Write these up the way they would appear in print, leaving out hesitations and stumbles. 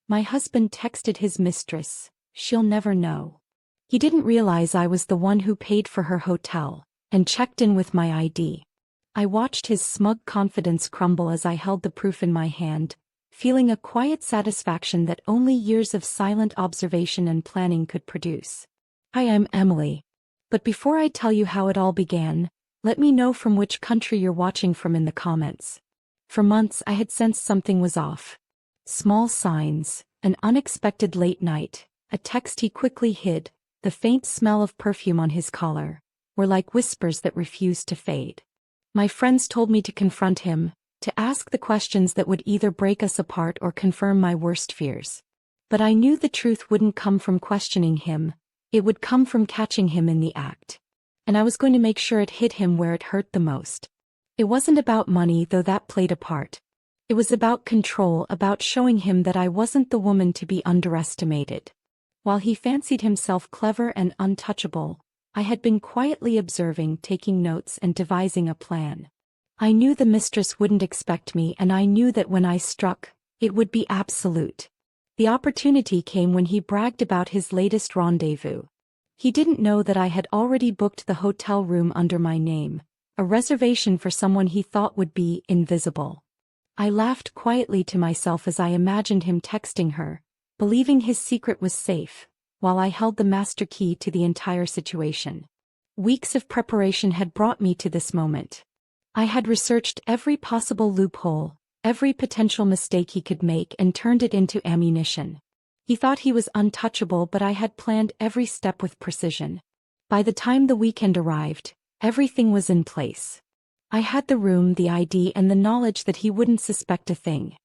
My husband texted his mistress, "She'll never know." He didn't realize I was the one who paid for her hotel and checked in with my ID. I watched his smug confidence crumble as I held the proof in my hand, feeling a quiet satisfaction that only years of silent observation and planning could produce. "Hi, I'm Emily. But before I tell you how it all began, let me know from which country you're watching from in the comments." For months I had sensed something was off. Small signs, an unexpected late night, a text he quickly hid, the faint smell of perfume on his collar, were like whispers that refused to fade. My friends told me to confront him, to ask the questions that would either break us apart or confirm my worst fears. But I knew the truth wouldn't come from questioning him, it would come from catching him in the act. And I was going to make sure it hit him where it hurt the most. It wasn't about money, though that played a part. It was about control, about showing him that I wasn't the woman to be underestimated. While he fancied himself clever and untouchable, I had been quietly observing, taking notes and devising a plan. I knew the mistress wouldn't expect me, and I knew that when I struck, it would be absolute. The opportunity came when he bragged about his latest rendezvous. He didn't know that I had already booked the hotel room under my name, a reservation for someone he thought would be invisible. I laughed quietly to myself as I imagined him texting her, believing his secret was safe, while I held the master key to the entire situation. Weeks of preparation had brought me to this moment. I had researched every possible loophole, every potential mistake he could make, and turned it into ammunition. He thought he was untouchable, but I had planned every step with precision. By the time the weekend arrived, everything was in place. I had the room, the ID, and the knowledge that he wouldn't suspect a thing.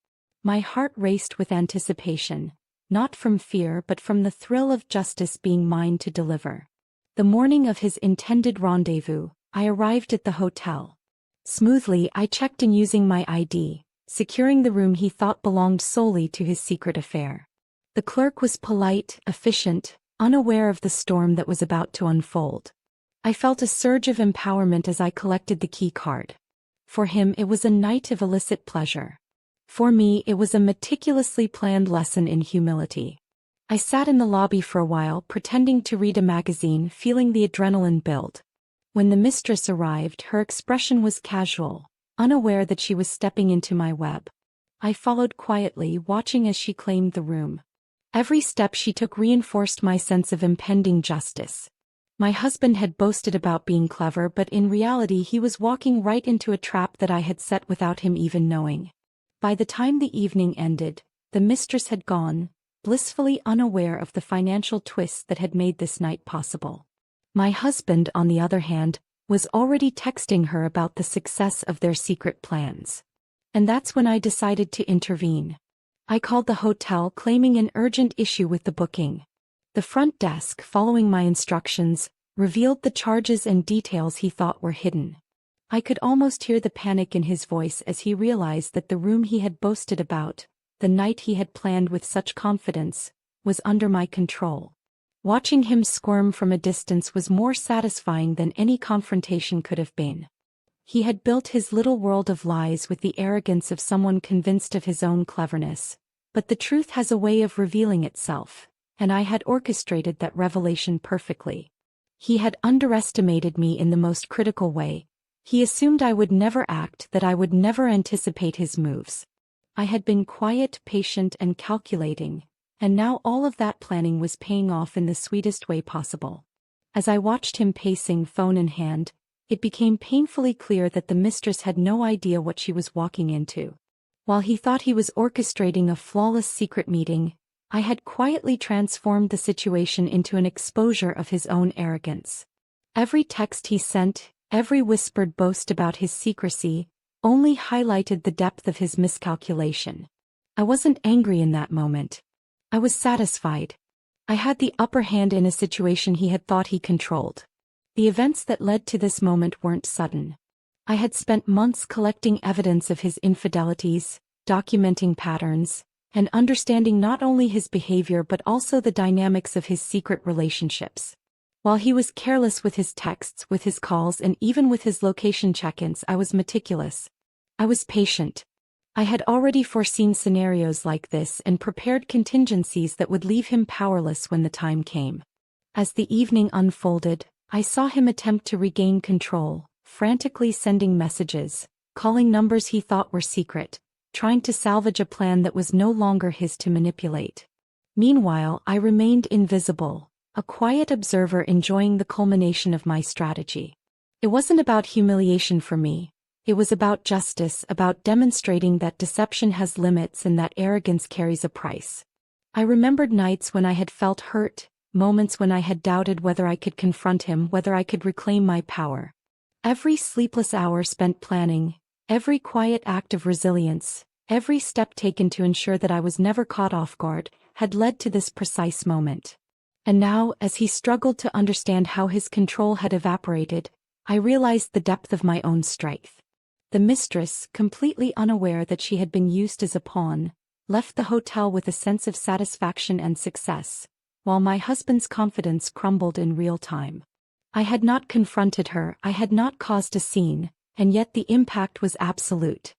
My heart raced with anticipation, not from fear but from the thrill of justice being mine to deliver. The morning of his intended rendezvous, I arrived at the hotel. Smoothly, I checked in using my ID, securing the room he thought belonged solely to his secret affair. The clerk was polite, efficient, unaware of the storm that was about to unfold. I felt a surge of empowerment as I collected the key card. For him, it was a night of illicit pleasure. For me, it was a meticulously planned lesson in humility. I sat in the lobby for a while, pretending to read a magazine, feeling the adrenaline build. When the mistress arrived, her expression was casual, unaware that she was stepping into my web. I followed quietly, watching as she claimed the room. Every step she took reinforced my sense of impending justice. My husband had boasted about being clever, but in reality he was walking right into a trap that I had set without him even knowing. By the time the evening ended, the mistress had gone, blissfully unaware of the financial twists that had made this night possible. My husband, on the other hand, was already texting her about the success of their secret plans. And that's when I decided to intervene. I called the hotel, claiming an urgent issue with the booking. The front desk, following my instructions, revealed the charges and details he thought were hidden. I could almost hear the panic in his voice as he realized that the room he had boasted about, the night he had planned with such confidence, was under my control. Watching him squirm from a distance was more satisfying than any confrontation could have been. He had built his little world of lies with the arrogance of someone convinced of his own cleverness, but the truth has a way of revealing itself, and I had orchestrated that revelation perfectly. He had underestimated me in the most critical way. He assumed I would never act, that I would never anticipate his moves. I had been quiet, patient, and calculating, and now all of that planning was paying off in the sweetest way possible. As I watched him pacing, phone in hand, it became painfully clear that the mistress had no idea what she was walking into. While he thought he was orchestrating a flawless secret meeting, I had quietly transformed the situation into an exposure of his own arrogance. Every text he sent, every whispered boast about his secrecy, only highlighted the depth of his miscalculation. I wasn't angry in that moment. I was satisfied. I had the upper hand in a situation he had thought he controlled. The events that led to this moment weren't sudden. I had spent months collecting evidence of his infidelities, documenting patterns, and understanding not only his behavior but also the dynamics of his secret relationships. While he was careless with his texts, with his calls, and even with his location check-ins, I was meticulous. I was patient. I had already foreseen scenarios like this and prepared contingencies that would leave him powerless when the time came. As the evening unfolded, I saw him attempt to regain control, frantically sending messages, calling numbers he thought were secret, trying to salvage a plan that was no longer his to manipulate. Meanwhile, I remained invisible, a quiet observer enjoying the culmination of my strategy. It wasn't about humiliation for me. It was about justice, about demonstrating that deception has limits and that arrogance carries a price. I remembered nights when I had felt hurt, moments when I had doubted whether I could confront him, whether I could reclaim my power. Every sleepless hour spent planning, every quiet act of resilience, every step taken to ensure that I was never caught off guard, had led to this precise moment. And now, as he struggled to understand how his control had evaporated, I realized the depth of my own strength. The mistress, completely unaware that she had been used as a pawn, left the hotel with a sense of satisfaction and success, while my husband's confidence crumbled in real time. I had not confronted her, I had not caused a scene, and yet the impact was absolute.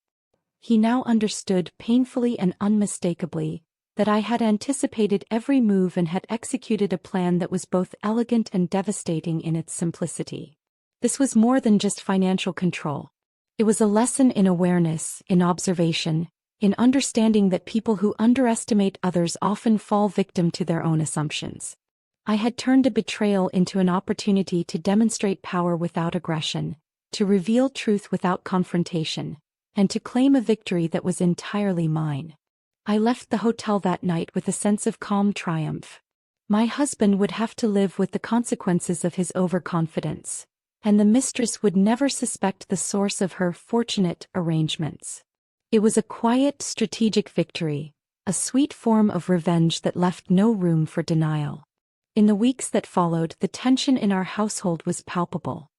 He now understood painfully and unmistakably that I had anticipated every move and had executed a plan that was both elegant and devastating in its simplicity. This was more than just financial control. It was a lesson in awareness, in observation, in understanding that people who underestimate others often fall victim to their own assumptions. I had turned a betrayal into an opportunity to demonstrate power without aggression, to reveal truth without confrontation, and to claim a victory that was entirely mine. I left the hotel that night with a sense of calm triumph. My husband would have to live with the consequences of his overconfidence, and the mistress would never suspect the source of her fortunate arrangements. It was a quiet, strategic victory, a sweet form of revenge that left no room for denial. In the weeks that followed, the tension in our household was palpable.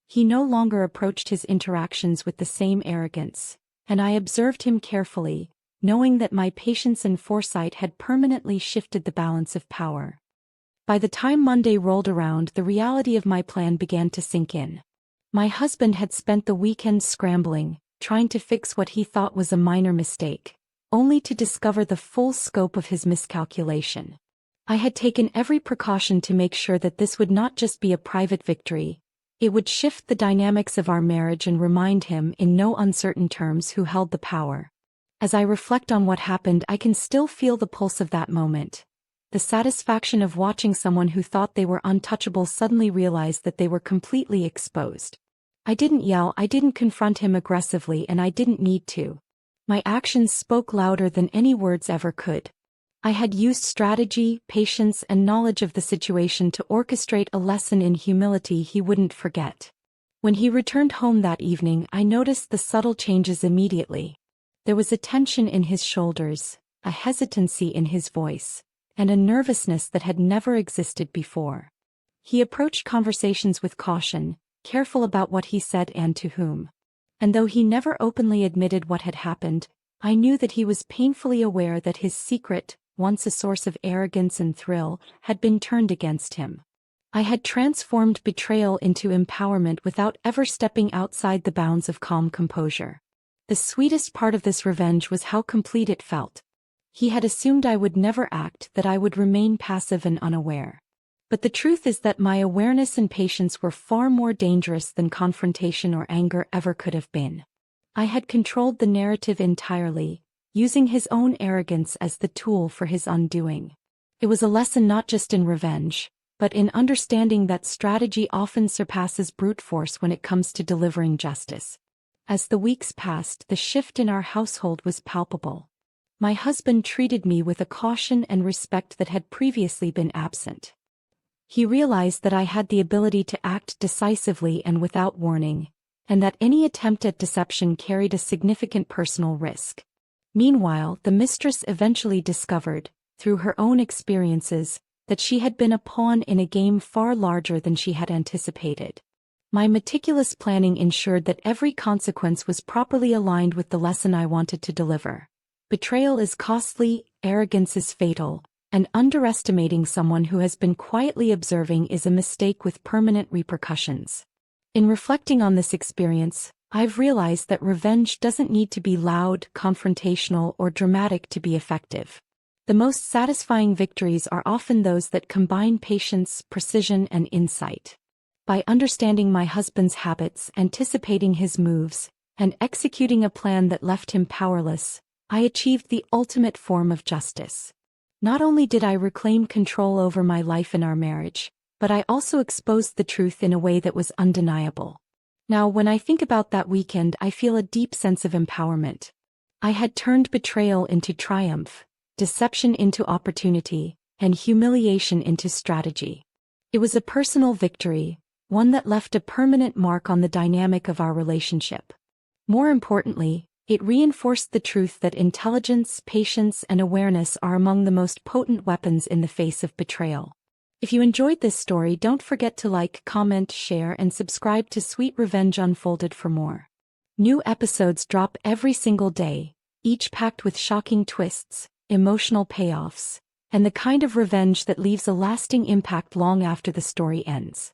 He no longer approached his interactions with the same arrogance, and I observed him carefully, knowing that my patience and foresight had permanently shifted the balance of power. By the time Monday rolled around, the reality of my plan began to sink in. My husband had spent the weekend scrambling, trying to fix what he thought was a minor mistake, only to discover the full scope of his miscalculation. I had taken every precaution to make sure that this would not just be a private victory, it would shift the dynamics of our marriage and remind him in no uncertain terms who held the power. As I reflect on what happened, I can still feel the pulse of that moment. The satisfaction of watching someone who thought they were untouchable suddenly realize that they were completely exposed. I didn't yell, I didn't confront him aggressively, and I didn't need to. My actions spoke louder than any words ever could. I had used strategy, patience, and knowledge of the situation to orchestrate a lesson in humility he wouldn't forget. When he returned home that evening, I noticed the subtle changes immediately. There was a tension in his shoulders, a hesitancy in his voice, and a nervousness that had never existed before. He approached conversations with caution, careful about what he said and to whom. And though he never openly admitted what had happened, I knew that he was painfully aware that his secret, once a source of arrogance and thrill, had been turned against him. I had transformed betrayal into empowerment without ever stepping outside the bounds of calm composure. The sweetest part of this revenge was how complete it felt. He had assumed I would never act, that I would remain passive and unaware. But the truth is that my awareness and patience were far more dangerous than confrontation or anger ever could have been. I had controlled the narrative entirely, using his own arrogance as the tool for his undoing. It was a lesson not just in revenge, but in understanding that strategy often surpasses brute force when it comes to delivering justice. As the weeks passed, the shift in our household was palpable. My husband treated me with a caution and respect that had previously been absent. He realized that I had the ability to act decisively and without warning, and that any attempt at deception carried a significant personal risk. Meanwhile, the mistress eventually discovered, through her own experiences, that she had been a pawn in a game far larger than she had anticipated. My meticulous planning ensured that every consequence was properly aligned with the lesson I wanted to deliver. Betrayal is costly, arrogance is fatal, and underestimating someone who has been quietly observing is a mistake with permanent repercussions. In reflecting on this experience, I've realized that revenge doesn't need to be loud, confrontational, or dramatic to be effective. The most satisfying victories are often those that combine patience, precision, and insight. By understanding my husband's habits, anticipating his moves, and executing a plan that left him powerless, I achieved the ultimate form of justice. Not only did I reclaim control over my life and our marriage, but I also exposed the truth in a way that was undeniable. Now, when I think about that weekend, I feel a deep sense of empowerment. I had turned betrayal into triumph, deception into opportunity, and humiliation into strategy. It was a personal victory, one that left a permanent mark on the dynamic of our relationship. More importantly, it reinforced the truth that intelligence, patience, and awareness are among the most potent weapons in the face of betrayal. If you enjoyed this story, don't forget to like, comment, share, and subscribe to Sweet Revenge Unfolded for more. New episodes drop every single day, each packed with shocking twists, emotional payoffs, and the kind of revenge that leaves a lasting impact long after the story ends.